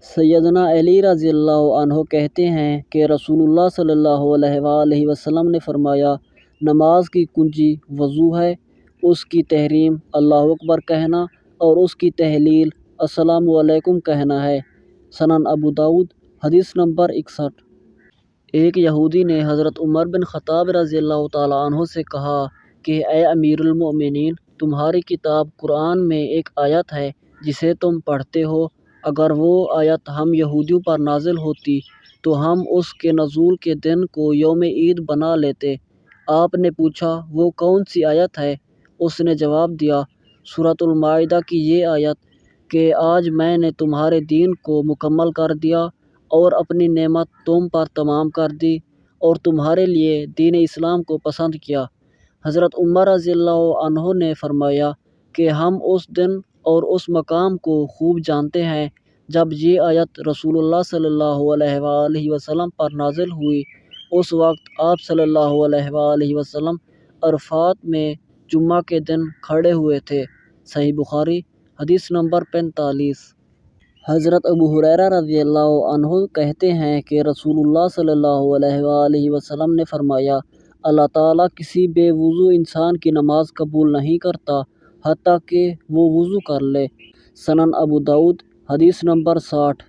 سیدنا علی رضی اللہ عنہ کہتے ہیں کہ رسول اللہ صلی اللہ علیہ وآلہ وسلم نے فرمایا، نماز کی کنجی وضو ہے، اس کی تحریم اللہ اکبر کہنا اور اس کی تحلیل السلام علیکم کہنا ہے۔ سنن ابو داؤد حدیث نمبر 61۔ ایک یہودی نے حضرت عمر بن خطاب رضی اللہ تعالیٰ عنہ سے کہا کہ اے امیر المؤمنین، تمہاری کتاب قرآن میں ایک آیت ہے جسے تم پڑھتے ہو، اگر وہ آیت ہم یہودیوں پر نازل ہوتی تو ہم اس کے نزول کے دن کو یوم عید بنا لیتے۔ آپ نے پوچھا وہ کون سی آیت ہے؟ اس نے جواب دیا، سورۃ المائدہ کی یہ آیت کہ آج میں نے تمہارے دین کو مکمل کر دیا اور اپنی نعمت تم پر تمام کر دی اور تمہارے لیے دین اسلام کو پسند کیا۔ حضرت عمر رضی اللہ عنہ نے فرمایا کہ ہم اس دن اور اس مقام کو خوب جانتے ہیں جب یہ آیت رسول اللہ صلی اللہ علیہ وآلہ وسلم پر نازل ہوئی۔ اس وقت آپ صلی اللہ علیہ وآلہ وسلم عرفات میں جمعہ کے دن کھڑے ہوئے تھے۔ صحیح بخاری حدیث نمبر 45۔ حضرت ابو ہریرہ رضی اللہ عنہ کہتے ہیں کہ رسول اللہ صلی اللہ علیہ وآلہ وسلم نے فرمایا، اللہ تعالیٰ کسی بے وضو انسان کی نماز قبول نہیں کرتا حتیٰ کہ وہ وضو کر لے۔ سنن ابو داؤد حدیث نمبر 60۔